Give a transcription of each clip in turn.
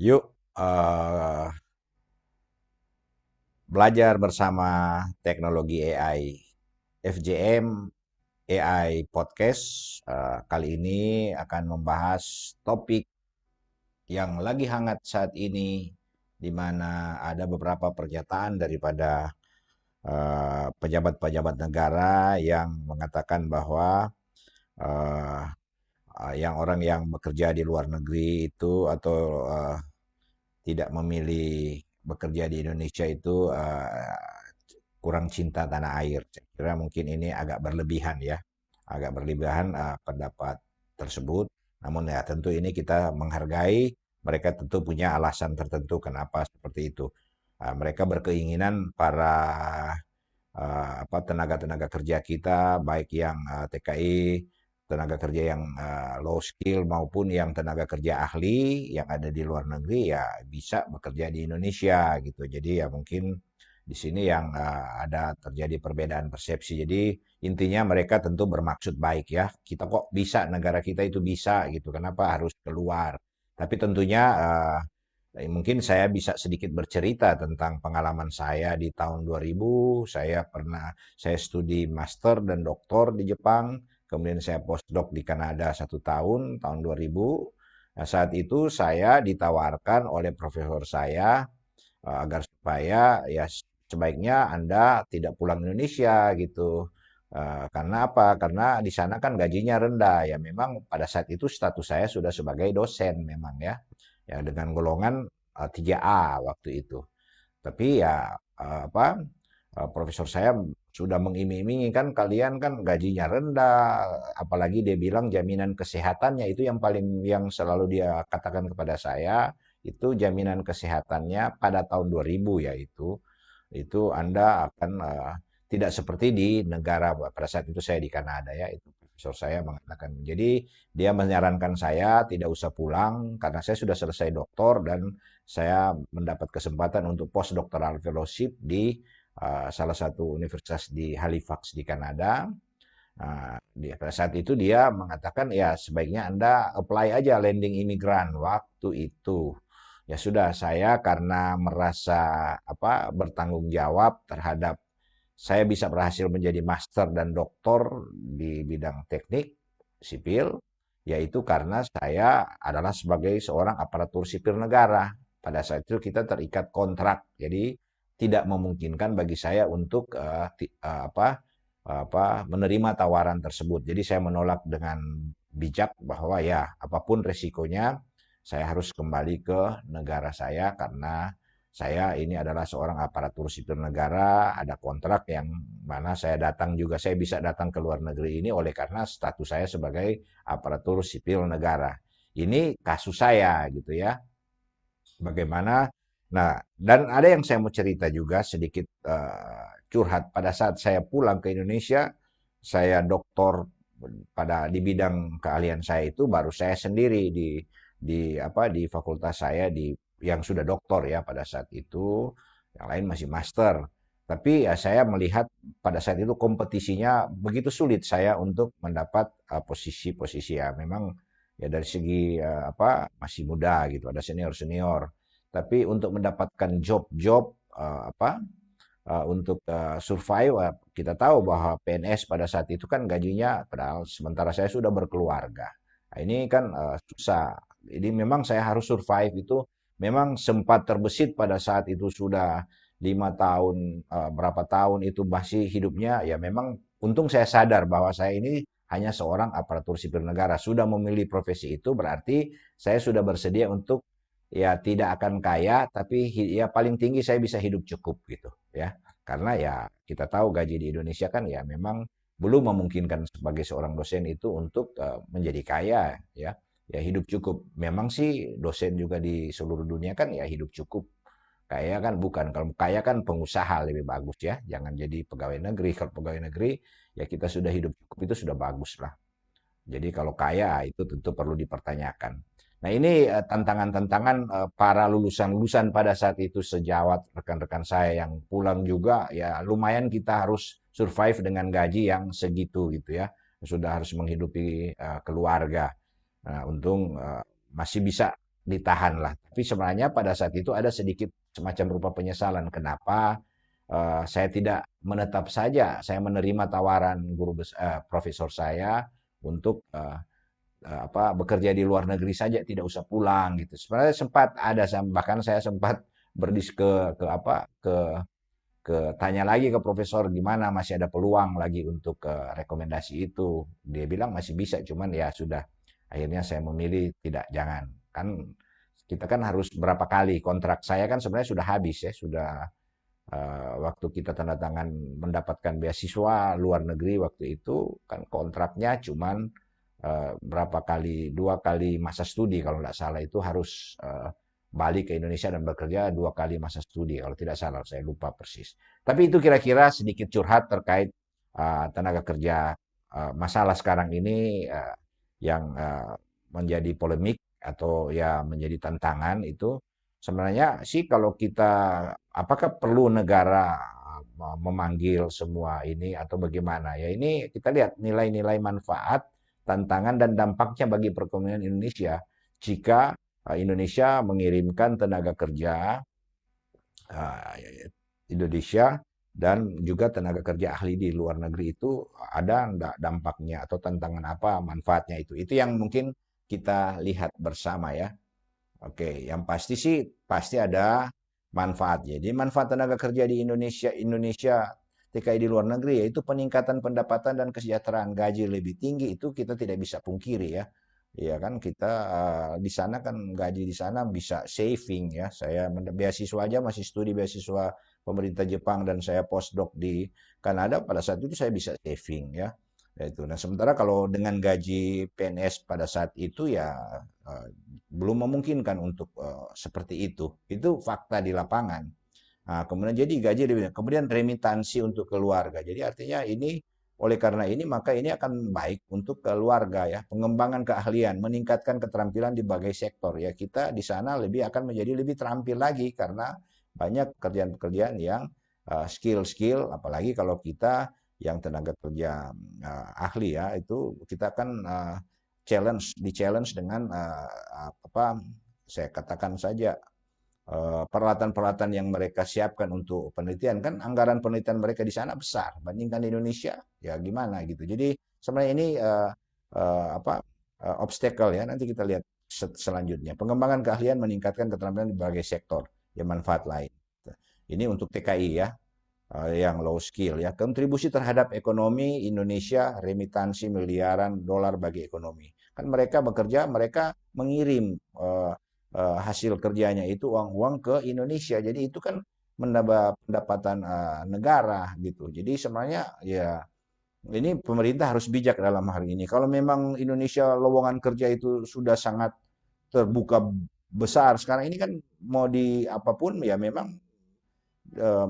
Yuk, belajar bersama teknologi AI. FJM AI Podcast kali ini akan membahas topik yang lagi hangat saat ini, di mana ada beberapa pernyataan daripada pejabat-pejabat negara yang mengatakan bahwa eh, yang orang yang bekerja di luar negeri itu atau tidak memilih bekerja di Indonesia itu kurang cinta tanah air. Saya kira mungkin ini agak berlebihan ya, agak berlebihan pendapat tersebut. Namun ya tentu ini kita menghargai, mereka tentu punya alasan tertentu kenapa seperti itu. Mereka berkeinginan para tenaga-tenaga kerja kita, baik yang TKI, tenaga kerja yang low skill maupun yang tenaga kerja ahli yang ada di luar negeri ya bisa bekerja di Indonesia gitu. Jadi ya mungkin di sini yang ada terjadi perbedaan persepsi. Jadi intinya mereka tentu bermaksud baik ya. Kita kok bisa, negara kita itu bisa gitu. Kenapa harus keluar? Tapi tentunya mungkin saya bisa sedikit bercerita tentang pengalaman saya di tahun 2000. Saya studi master dan doktor di Jepang, kemudian saya postdoc di Kanada 1 tahun, tahun 2000. Nah, saat itu saya ditawarkan oleh profesor saya agar supaya ya sebaiknya Anda tidak pulang Indonesia gitu. Karena apa? Karena di sana kan gajinya rendah. Ya memang pada saat itu status saya sudah sebagai dosen memang ya. Ya dengan golongan 3A waktu itu. Tapi ya profesor saya sudah mengiming-imingi kan kalian kan gajinya rendah, apalagi dia bilang jaminan kesehatannya itu yang paling yang selalu dia katakan kepada saya itu jaminan kesehatannya pada tahun 2000 ya itu Anda akan tidak seperti di negara pada saat itu saya di Kanada ya itu profesor saya mengatakan. Jadi dia menyarankan saya tidak usah pulang karena saya sudah selesai doktor dan saya mendapat kesempatan untuk postdoctoral fellowship di salah satu universitas di Halifax di Kanada. Pada saat itu dia mengatakan ya sebaiknya Anda apply aja landing imigran waktu itu. Ya sudah saya karena merasa bertanggung jawab terhadap saya bisa berhasil menjadi master dan doktor di bidang teknik sipil, yaitu karena saya adalah sebagai seorang aparatur sipil negara. Pada saat itu kita terikat kontrak, jadi tidak memungkinkan bagi saya untuk menerima tawaran tersebut. Jadi saya menolak dengan bijak bahwa ya apapun resikonya saya harus kembali ke negara saya karena saya ini adalah seorang aparatur sipil negara, ada kontrak yang mana saya datang juga, saya bisa datang ke luar negeri ini oleh karena status saya sebagai aparatur sipil negara. Ini kasus saya gitu ya. Bagaimana? Nah, dan ada yang saya mau cerita juga sedikit curhat. Pada saat saya pulang ke Indonesia, saya doktor di bidang keahlian saya itu baru saya sendiri di fakultas saya yang sudah doktor ya pada saat itu, yang lain masih master. Tapi ya saya melihat pada saat itu kompetisinya begitu sulit saya untuk mendapat posisi-posisi ya memang ya dari segi masih muda gitu, ada senior-senior. Tapi untuk mendapatkan job-job untuk survive, kita tahu bahwa PNS pada saat itu kan gajinya, padahal sementara saya sudah berkeluarga. Nah, ini kan susah. Jadi memang saya harus survive itu memang sempat terbesit pada saat itu sudah 5 tahun, berapa tahun itu masih hidupnya. Ya memang untung saya sadar bahwa saya ini hanya seorang aparatur sipil negara. Sudah memilih profesi itu berarti saya sudah bersedia untuk ya tidak akan kaya, tapi ya paling tinggi saya bisa hidup cukup gitu ya. Karena ya kita tahu gaji di Indonesia kan ya memang belum memungkinkan sebagai seorang dosen itu untuk menjadi kaya ya. Ya hidup cukup. Memang sih dosen juga di seluruh dunia kan ya hidup cukup. Kaya kan bukan. Kalau kaya kan pengusaha lebih bagus ya. Jangan jadi pegawai negeri. Kalau pegawai negeri ya kita sudah hidup cukup itu sudah bagus lah. Jadi kalau kaya itu tentu perlu dipertanyakan. Nah ini tantangan-tantangan para lulusan-lulusan pada saat itu sejawat rekan-rekan saya yang pulang juga ya lumayan kita harus survive dengan gaji yang segitu gitu ya. Sudah harus menghidupi keluarga. Nah, untung masih bisa. ditahan lah. Tapi sebenarnya pada saat itu ada sedikit semacam rupa penyesalan. Kenapa saya tidak menetap saja, saya menerima tawaran profesor saya untuk bekerja di luar negeri saja, tidak usah pulang gitu. Sebenarnya sempat ada, bahkan saya sempat berdis ke tanya lagi ke profesor gimana masih ada peluang lagi untuk rekomendasi itu. Dia bilang masih bisa, cuman ya sudah. Akhirnya saya memilih tidak, jangan. Kan kita kan harus berapa kali kontrak saya kan sebenarnya sudah habis ya, sudah waktu kita tanda tangan mendapatkan beasiswa luar negeri waktu itu kan kontraknya cuman berapa kali, 2 kali masa studi kalau tidak salah itu harus balik ke Indonesia dan bekerja 2 kali masa studi kalau tidak salah, saya lupa persis. Tapi itu kira-kira sedikit curhat terkait tenaga kerja. Masalah sekarang ini yang menjadi polemik atau ya menjadi tantangan itu sebenarnya sih kalau kita apakah perlu negara memanggil semua ini atau bagaimana ya, ini kita lihat nilai-nilai manfaat, tantangan dan dampaknya bagi perekonomian Indonesia jika Indonesia mengirimkan tenaga kerja Indonesia dan juga tenaga kerja ahli di luar negeri itu, ada enggak dampaknya atau tantangan apa manfaatnya itu. Itu yang mungkin kita lihat bersama ya. Oke, yang pasti sih pasti ada manfaatnya. Jadi manfaat tenaga kerja di Indonesia TKI di luar negeri yaitu peningkatan pendapatan dan kesejahteraan, gaji lebih tinggi itu kita tidak bisa pungkiri ya. Iya kan kita di sana kan gaji di sana bisa saving ya. Saya beasiswa aja masih studi beasiswa pemerintah Jepang dan saya postdoc di Kanada, pada saat itu saya bisa saving ya. Itu. Nah, sementara kalau dengan gaji PNS pada saat itu ya eh, belum memungkinkan untuk seperti itu. Itu fakta di lapangan. Nah, kemudian jadi gaji lebih, kemudian remitansi untuk keluarga. Jadi artinya ini oleh karena ini maka ini akan baik untuk keluarga ya, pengembangan keahlian, meningkatkan keterampilan di berbagai sektor ya. Kita di sana akan menjadi lebih terampil lagi karena banyak pekerjaan-pekerjaan yang skill-skill, apalagi kalau kita yang tenaga kerja ahli ya, itu kita akan di challenge dengan apa saya katakan saja peralatan-peralatan yang mereka siapkan untuk penelitian, kan anggaran penelitian mereka di sana besar bandingkan di Indonesia ya gimana gitu. Jadi sebenarnya ini obstacle ya, nanti kita lihat selanjutnya pengembangan keahlian, meningkatkan keterampilan di berbagai sektor ya, manfaat lain ini untuk TKI ya, yang low skill ya, kontribusi terhadap ekonomi Indonesia, remitansi miliaran dolar bagi ekonomi. Kan mereka bekerja, mereka mengirim hasil kerjanya itu uang-uang ke Indonesia. Jadi itu kan menambah pendapatan negara gitu. Jadi sebenarnya ya ini pemerintah harus bijak dalam hal ini. Kalau memang Indonesia lowongan kerja itu sudah sangat terbuka besar sekarang ini kan, mau di apapun ya memang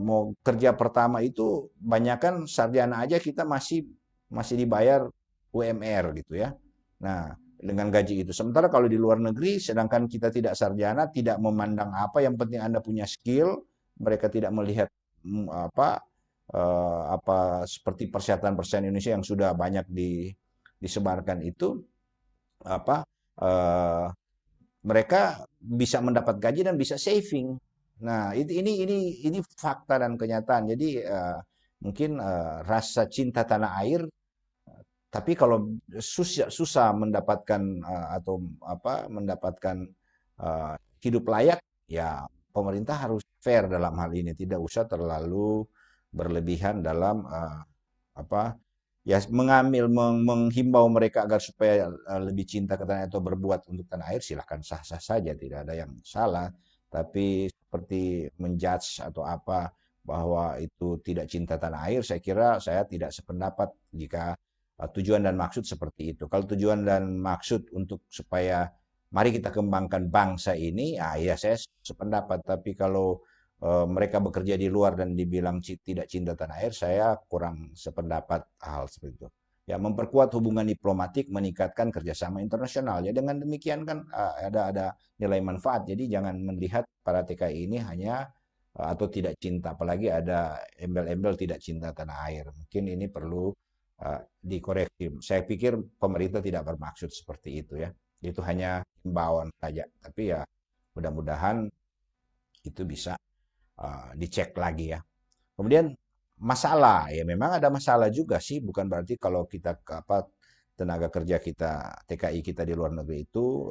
mau kerja pertama itu banyakkan sarjana aja kita masih masih dibayar UMR gitu ya. Nah, dengan gaji itu. Sementara kalau di luar negeri, sedangkan kita tidak sarjana, tidak memandang apa, yang penting Anda punya skill, mereka tidak melihat apa seperti persyaratan-persyaratan Indonesia yang sudah banyak disebarkan itu, apa eh, mereka bisa mendapat gaji dan bisa saving. Nah, ini fakta dan kenyataan. Jadi mungkin rasa cinta tanah air, tapi kalau susah susah mendapatkan atau apa mendapatkan eh, hidup layak, ya pemerintah harus fair dalam hal ini, tidak usah terlalu berlebihan dalam apa ya, menghimbau mereka agar supaya lebih cinta ke tanah air atau berbuat untuk tanah air, silahkan sah-sah saja, tidak ada yang salah. Tapi seperti menjudge atau apa bahwa itu tidak cinta tanah air, saya kira saya tidak sependapat jika tujuan dan maksud seperti itu. Kalau tujuan dan maksud untuk supaya mari kita kembangkan bangsa ini, ya saya sependapat. Tapi kalau mereka bekerja di luar dan dibilang tidak cinta tanah air, saya kurang sependapat hal seperti itu. Ya, memperkuat hubungan diplomatik, meningkatkan kerjasama internasional. Ya, dengan demikian kan ada nilai manfaat. Jadi jangan melihat para TKI ini hanya atau tidak cinta, apalagi ada embel-embel tidak cinta tanah air. Mungkin ini perlu dikoreksi. Saya pikir pemerintah tidak bermaksud seperti itu ya. Itu hanya himbauan saja. Tapi ya mudah-mudahan itu bisa dicek lagi ya. Kemudian masalah, ya memang ada masalah juga sih, bukan berarti kalau kita apa tenaga kerja kita TKI kita di luar negeri itu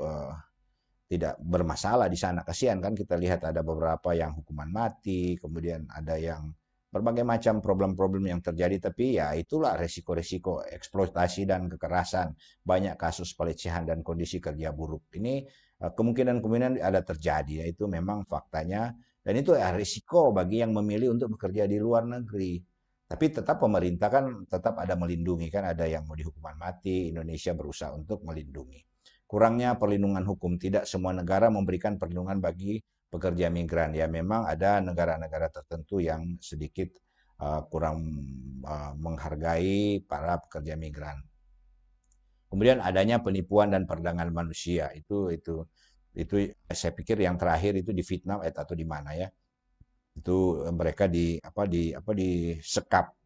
tidak bermasalah di sana. Kasihan kan kita lihat ada beberapa yang hukuman mati, kemudian ada yang berbagai macam problem-problem yang terjadi, tapi ya itulah resiko-resiko eksploitasi dan kekerasan, banyak kasus pelecehan dan kondisi kerja buruk. Ini kemungkinan-kemungkinan ada terjadi, yaitu memang faktanya, dan itu ya risiko bagi yang memilih untuk bekerja di luar negeri. Tapi tetap pemerintah kan tetap ada melindungi, kan ada yang mau dihukuman mati, Indonesia berusaha untuk melindungi. Kurangnya perlindungan hukum, tidak semua negara memberikan perlindungan bagi pekerja migran. Ya memang ada negara-negara tertentu yang sedikit kurang menghargai para pekerja migran. Kemudian adanya penipuan dan perdagangan manusia, itu saya pikir yang terakhir itu di Vietnam atau di mana ya, itu mereka disekap,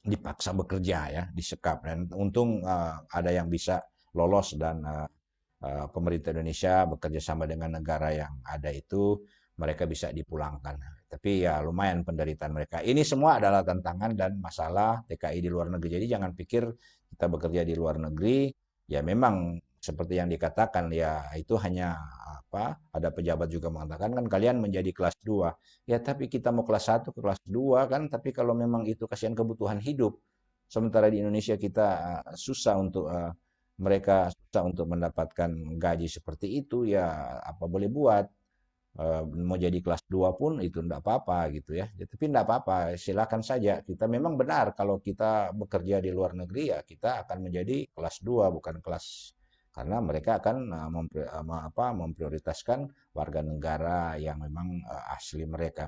dipaksa bekerja ya, disekap, dan untung ada yang bisa lolos, dan pemerintah Indonesia bekerja sama dengan negara yang ada itu, mereka bisa dipulangkan. Tapi ya lumayan penderitaan mereka. Ini semua adalah tantangan dan masalah TKI di luar negeri. Jadi jangan pikir kita bekerja di luar negeri, ya memang seperti yang dikatakan, ya itu hanya ada pejabat juga mengatakan kan kalian menjadi kelas 2. Ya tapi kita mau kelas 1 ke kelas 2 kan, tapi kalau memang itu kasihan kebutuhan hidup. Sementara di Indonesia kita susah untuk mereka susah untuk mendapatkan gaji seperti itu, ya apa boleh buat. Mau jadi kelas 2 pun itu enggak apa-apa gitu ya. Ya, tapi enggak apa-apa, silakan saja. Kita memang benar kalau kita bekerja di luar negeri ya kita akan menjadi kelas 2 bukan kelas, karena mereka akan memprioritaskan warga negara yang memang asli mereka.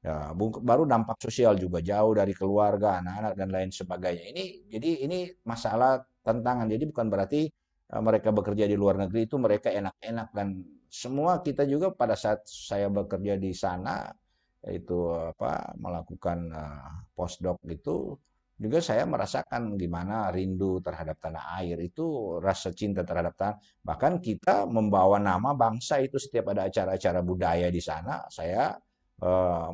Ya, baru dampak sosial juga jauh dari keluarga, anak-anak dan lain sebagainya. Ini masalah tantangan. Jadi bukan berarti mereka bekerja di luar negeri itu mereka enak-enak, dan semua kita juga pada saat saya bekerja di sana itu melakukan postdoc itu juga saya merasakan gimana rindu terhadap tanah air, itu rasa cinta terhadap tanah. Bahkan kita membawa nama bangsa itu setiap ada acara-acara budaya di sana, saya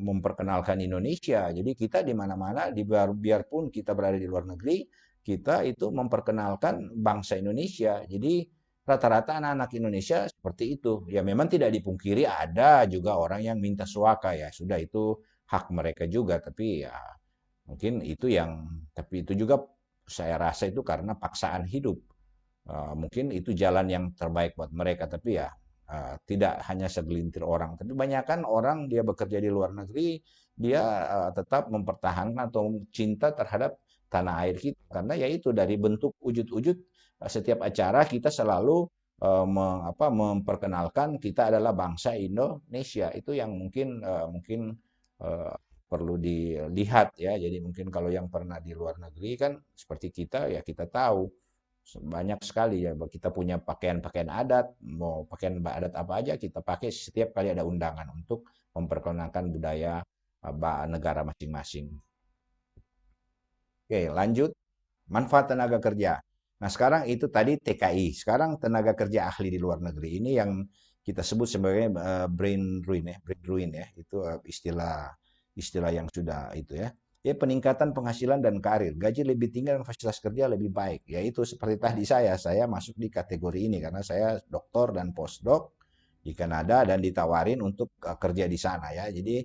memperkenalkan Indonesia. Jadi kita di mana-mana, biarpun kita berada di luar negeri, kita itu memperkenalkan bangsa Indonesia. Jadi rata-rata anak-anak Indonesia seperti itu. Ya memang tidak dipungkiri ada juga orang yang minta suaka, ya sudah itu hak mereka juga. Tapi ya mungkin itu yang, tapi itu juga saya rasa itu karena paksaan hidup. Mungkin itu jalan yang terbaik buat mereka, tapi ya tidak hanya segelintir orang, tapi banyakkan orang dia bekerja di luar negeri, dia tetap mempertahankan atau cinta terhadap tanah air kita, karena yaitu dari bentuk wujud-wujud setiap acara kita selalu memperkenalkan kita adalah bangsa Indonesia. Itu yang mungkin eh, perlu dilihat ya. Jadi mungkin kalau yang pernah di luar negeri kan seperti kita, ya kita tahu banyak sekali ya, kita punya pakaian-pakaian adat, mau pakaian adat apa aja kita pakai setiap kali ada undangan untuk memperkenalkan budaya negara masing-masing. Oke, lanjut. Manfaat tenaga kerja. Nah, sekarang itu tadi TKI. Sekarang tenaga kerja ahli di luar negeri. Ini yang kita sebut sebagai brain ruin ya, brain ruin ya. Itu istilah istilah yang sudah itu ya. Ya, peningkatan penghasilan dan karir, gaji lebih tinggi dan fasilitas kerja lebih baik. Ya itu seperti tadi saya masuk di kategori ini karena saya doktor dan postdoc di Kanada dan ditawarin untuk kerja di sana ya. Jadi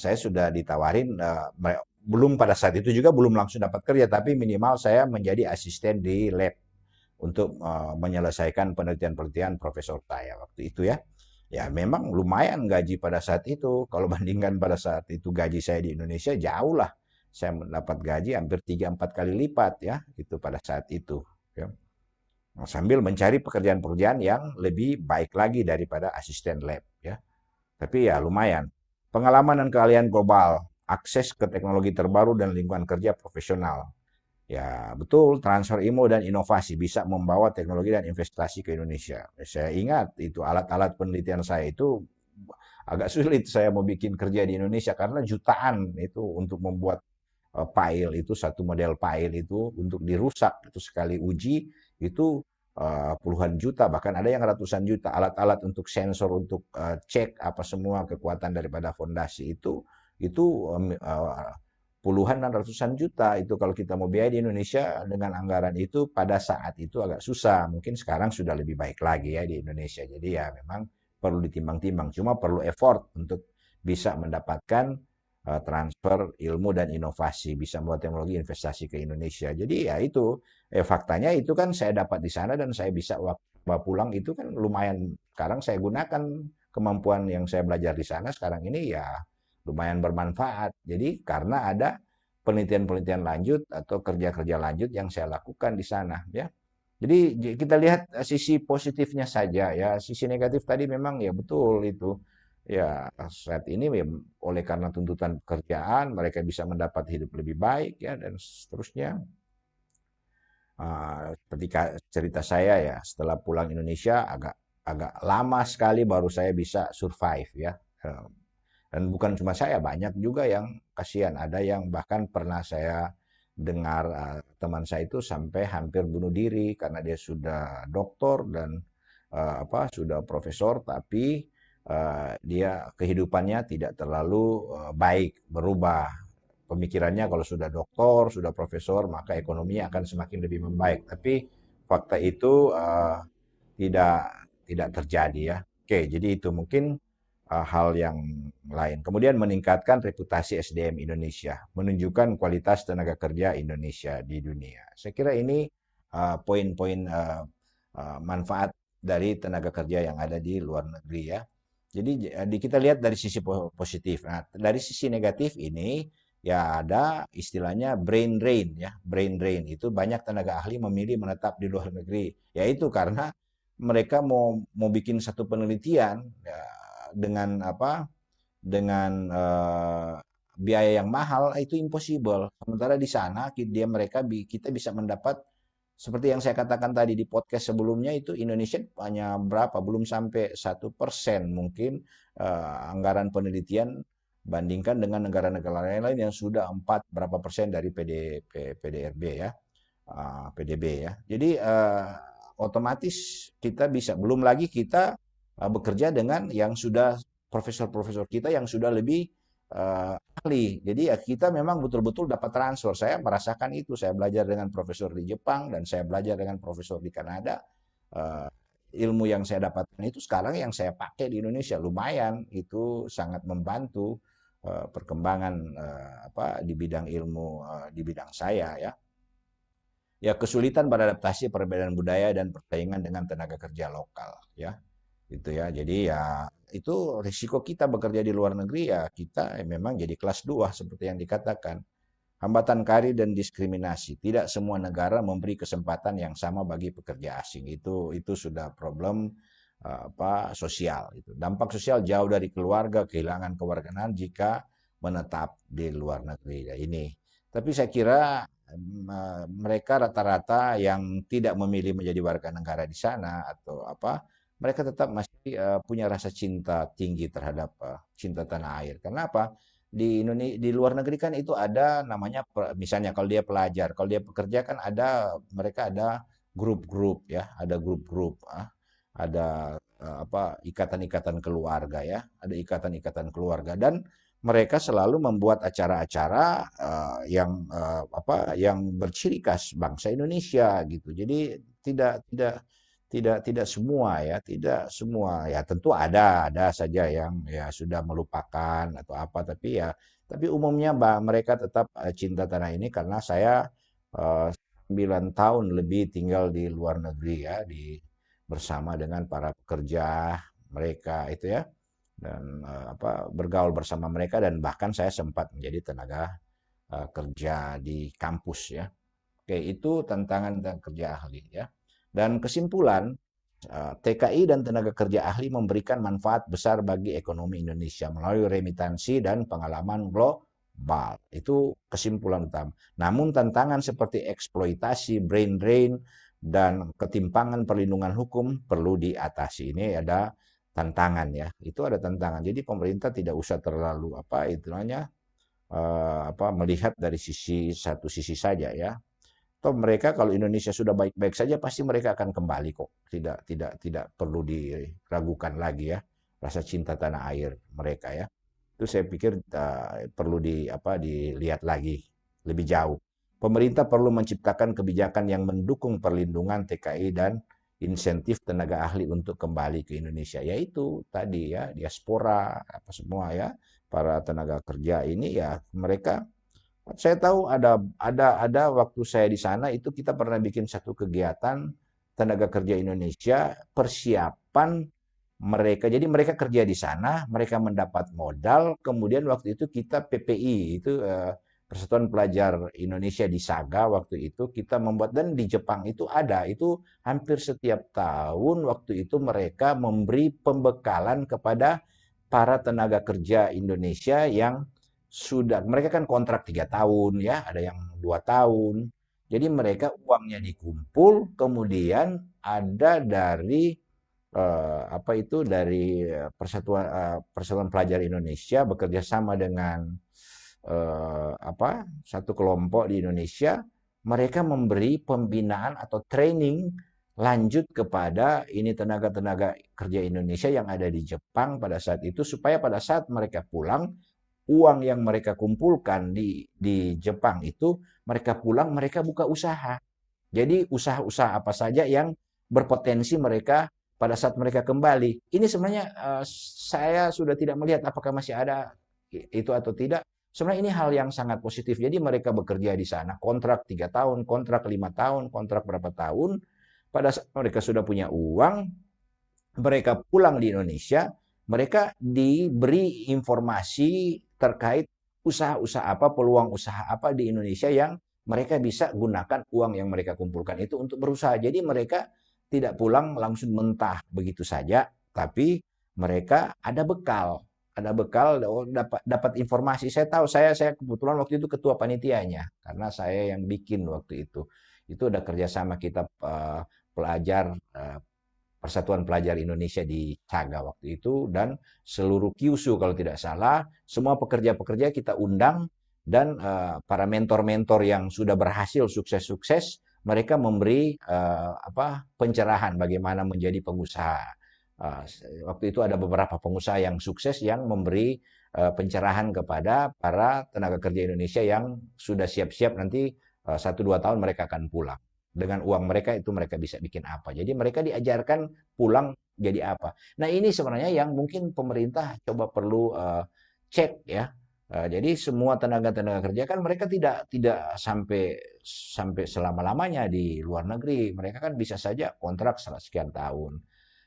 saya sudah ditawarin, belum pada saat itu juga belum langsung dapat kerja, tapi minimal saya menjadi asisten di lab untuk menyelesaikan penelitian-penelitian profesor saya waktu itu ya. Ya memang lumayan gaji pada saat itu. Kalau bandingkan pada saat itu gaji saya di Indonesia jauh lah. Saya mendapat gaji hampir 3-4 kali lipat ya itu pada saat itu. Ya. Nah, sambil mencari pekerjaan-pekerjaan yang lebih baik lagi daripada asisten lab ya. Tapi ya lumayan. Pengalaman dan keahlian global, akses ke teknologi terbaru dan lingkungan kerja profesional. Ya, betul, transfer ilmu dan inovasi bisa membawa teknologi dan investasi ke Indonesia. Saya ingat itu alat-alat penelitian saya itu agak sulit saya mau bikin kerja di Indonesia karena jutaan itu untuk membuat file itu, satu model file itu untuk dirusak itu sekali uji itu puluhan juta, bahkan ada yang ratusan juta. Alat-alat untuk sensor, untuk cek apa semua kekuatan daripada fondasi itu puluhan dan ratusan juta. Itu kalau kita mau biaya di Indonesia dengan anggaran itu pada saat itu agak susah. Mungkin sekarang sudah lebih baik lagi ya di Indonesia. Jadi ya memang perlu ditimbang-timbang. Cuma perlu effort untuk bisa mendapatkan transfer ilmu dan inovasi, bisa membuat teknologi investasi ke Indonesia. Jadi ya itu, faktanya itu kan saya dapat di sana dan saya bisa waktu pulang itu kan lumayan. Sekarang saya gunakan kemampuan yang saya belajar di sana sekarang ini ya lumayan bermanfaat. Jadi karena ada penelitian-penelitian lanjut atau kerja-kerja lanjut yang saya lakukan di sana ya. Jadi kita lihat sisi positifnya saja ya. Sisi negatif tadi memang ya betul itu. Ya saat ini ya, oleh karena tuntutan pekerjaan mereka bisa mendapat hidup lebih baik ya dan seterusnya. Ketika cerita saya ya setelah pulang Indonesia agak agak lama sekali baru saya bisa survive ya. Eh, Dan bukan cuma saya, banyak juga yang kasihan. Ada yang bahkan pernah saya dengar teman saya itu sampai hampir bunuh diri karena dia sudah doktor dan sudah profesor, tapi dia kehidupannya tidak terlalu baik, berubah. Pemikirannya kalau sudah doktor, sudah profesor, maka ekonominya akan semakin lebih membaik. Tapi fakta itu tidak terjadi ya. Oke, jadi itu mungkin hal yang lain. Kemudian meningkatkan reputasi SDM Indonesia, menunjukkan kualitas tenaga kerja Indonesia di dunia. Saya kira ini poin-poin manfaat dari tenaga kerja yang ada di luar negeri ya. Jadi kita lihat dari sisi positif. Nah, dari sisi negatif ini ya ada istilahnya brain drain ya. Brain drain itu banyak tenaga ahli memilih menetap di luar negeri. Yaitu karena mereka mau bikin satu penelitian ya, dengan biaya yang mahal itu impossible. Sementara di sana kita bisa mendapat seperti yang saya katakan tadi di podcast sebelumnya itu Indonesia hanya berapa? Belum sampai 1% mungkin anggaran penelitian bandingkan dengan negara-negara lain yang sudah 4 berapa persen dari PDRB ya, PDB ya. Jadi otomatis kita bisa, belum lagi kita bekerja dengan yang sudah profesor-profesor kita yang sudah lebih ahli. Jadi ya kita memang betul-betul dapat transfer. Saya merasakan itu. Saya belajar dengan profesor di Jepang dan saya belajar dengan profesor di Kanada. Eh, Ilmu yang saya dapatkan itu sekarang yang saya pakai di Indonesia lumayan. Itu sangat membantu perkembangan di bidang ilmu di bidang saya ya. Ya kesulitan beradaptasi perbedaan budaya dan persaingan dengan tenaga kerja lokal ya. Itu ya. Jadi ya itu risiko kita bekerja di luar negeri ya kita memang jadi kelas 2 seperti yang dikatakan. Hambatan karir dan diskriminasi. Tidak semua negara memberi kesempatan yang sama bagi pekerja asing. Itu sudah problem sosial itu. Dampak sosial jauh dari keluarga, kehilangan kewarganegaraan jika menetap di luar negeri. Ya, ini. Tapi saya kira mereka rata-rata yang tidak memilih menjadi warga negara di sana atau mereka tetap masih punya rasa cinta tinggi terhadap cinta tanah air. Karena apa? Di Indonesia, di luar negeri kan itu ada namanya misalnya kalau dia pelajar, kalau dia pekerja kan mereka ada grup-grup ya, ada grup-grup, ada ikatan-ikatan keluarga ya, ada ikatan-ikatan keluarga dan mereka selalu membuat acara-acara yang berciri khas bangsa Indonesia gitu. Jadi tidak semua ya, tidak semua ya tentu ada saja yang ya sudah melupakan atau tapi umumnya mereka tetap cinta tanah ini karena saya 9 tahun lebih tinggal di luar negeri ya bersama dengan para pekerja mereka itu ya dan bergaul bersama mereka dan bahkan saya sempat menjadi tenaga kerja di kampus ya. Oke, itu tantangan dan kerja ahli ya. Dan kesimpulan, TKI dan tenaga kerja ahli memberikan manfaat besar bagi ekonomi Indonesia melalui remitansi dan pengalaman global. Itu kesimpulan utama. Namun tantangan seperti eksploitasi, brain drain, dan ketimpangan perlindungan hukum perlu diatasi. Ini ada tantangan ya. Itu ada tantangan. Jadi pemerintah tidak usah terlalu melihat dari satu sisi saja ya. Toh mereka kalau Indonesia sudah baik-baik saja pasti mereka akan kembali kok. Tidak perlu diragukan lagi ya rasa cinta tanah air mereka ya. Itu saya pikir perlu dilihat lagi lebih jauh. Pemerintah perlu menciptakan kebijakan yang mendukung perlindungan TKI dan insentif tenaga ahli untuk kembali ke Indonesia. Yaitu tadi ya diaspora apa semua ya para tenaga kerja ini ya mereka saya tahu ada waktu saya di sana itu kita pernah bikin satu kegiatan tenaga kerja Indonesia persiapan mereka. Jadi mereka kerja di sana, mereka mendapat modal, kemudian waktu itu kita PPI itu Persatuan Pelajar Indonesia di Saga waktu itu kita membuat dan di Jepang itu ada itu hampir setiap tahun waktu itu mereka memberi pembekalan kepada para tenaga kerja Indonesia yang sudah mereka kan kontrak 3 tahun ya, ada yang 2 tahun. Jadi mereka uangnya dikumpul, kemudian ada dari apa itu dari Persatuan Pelajar Indonesia bekerja sama dengan satu kelompok di Indonesia, mereka memberi pembinaan atau training lanjut kepada ini tenaga-tenaga kerja Indonesia yang ada di Jepang pada saat itu supaya pada saat mereka pulang uang yang mereka kumpulkan di Jepang itu mereka pulang mereka buka usaha. Jadi usaha-usaha apa saja yang berpotensi mereka pada saat mereka kembali. Ini sebenarnya saya sudah tidak melihat apakah masih ada itu atau tidak. Sebenarnya ini hal yang sangat positif. Jadi mereka bekerja di sana kontrak 3 tahun, kontrak 5 tahun, kontrak berapa tahun. Pada saat mereka sudah punya uang, mereka pulang di Indonesia, mereka diberi informasi terkait usaha-usaha apa, peluang usaha apa di Indonesia yang mereka bisa gunakan uang yang mereka kumpulkan itu untuk berusaha. Jadi mereka tidak pulang langsung mentah begitu saja, tapi mereka ada bekal oh, dapat informasi. Saya tahu saya kebetulan waktu itu ketua panitianya karena saya yang bikin waktu itu. Itu ada kerjasama kita pelajar Persatuan Pelajar Indonesia di Caga waktu itu dan seluruh Kyushu kalau tidak salah, semua pekerja-pekerja kita undang dan para mentor-mentor yang sudah berhasil sukses-sukses, mereka memberi pencerahan bagaimana menjadi pengusaha. Waktu itu ada beberapa pengusaha yang sukses yang memberi pencerahan kepada para tenaga kerja Indonesia yang sudah siap-siap nanti 1-2 tahun mereka akan pulang dengan uang mereka itu mereka bisa bikin apa. Jadi mereka diajarkan pulang jadi apa. Nah ini sebenarnya yang mungkin pemerintah coba perlu cek ya. Jadi semua tenaga-tenaga kerja kan mereka tidak sampai selama-lamanya di luar negeri. Mereka kan bisa saja kontrak sekian tahun.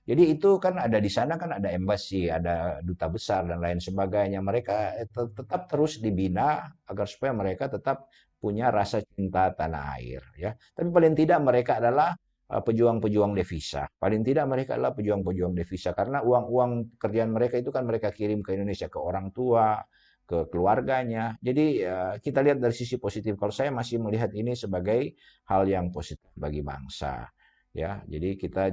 Jadi itu kan ada di sana kan ada embassy, ada duta besar dan lain sebagainya. Mereka tetap terus dibina agar supaya mereka tetap punya rasa cinta tanah air ya. Tapi paling tidak mereka adalah pejuang-pejuang devisa. Paling tidak mereka adalah pejuang-pejuang devisa karena uang-uang pekerjaan mereka itu kan mereka kirim ke Indonesia ke orang tua, ke keluarganya. Jadi kita lihat dari sisi positif. Kalau saya masih melihat ini sebagai hal yang positif bagi bangsa ya. Jadi kita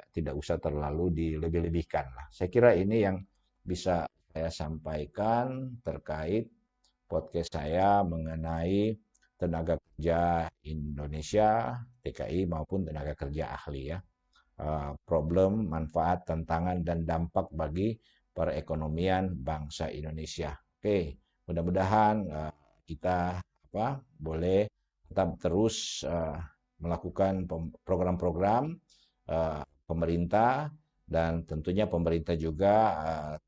tidak usah terlalu dilebih-lebihkan lah. Saya kira ini yang bisa saya sampaikan terkait podcast saya mengenai tenaga kerja Indonesia, TKI maupun tenaga kerja ahli ya. Problem, manfaat, tantangan dan dampak bagi perekonomian bangsa Indonesia. Oke, mudah-mudahan kita boleh tetap terus melakukan program-program pemerintah dan tentunya pemerintah juga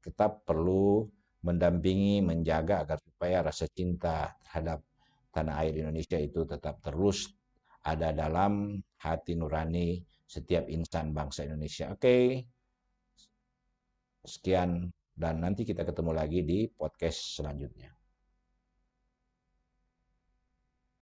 tetap perlu mendampingi, menjaga agar supaya rasa cinta terhadap tanah air Indonesia itu tetap terus ada dalam hati nurani setiap insan bangsa Indonesia. Oke, sekian dan nanti kita ketemu lagi di podcast selanjutnya.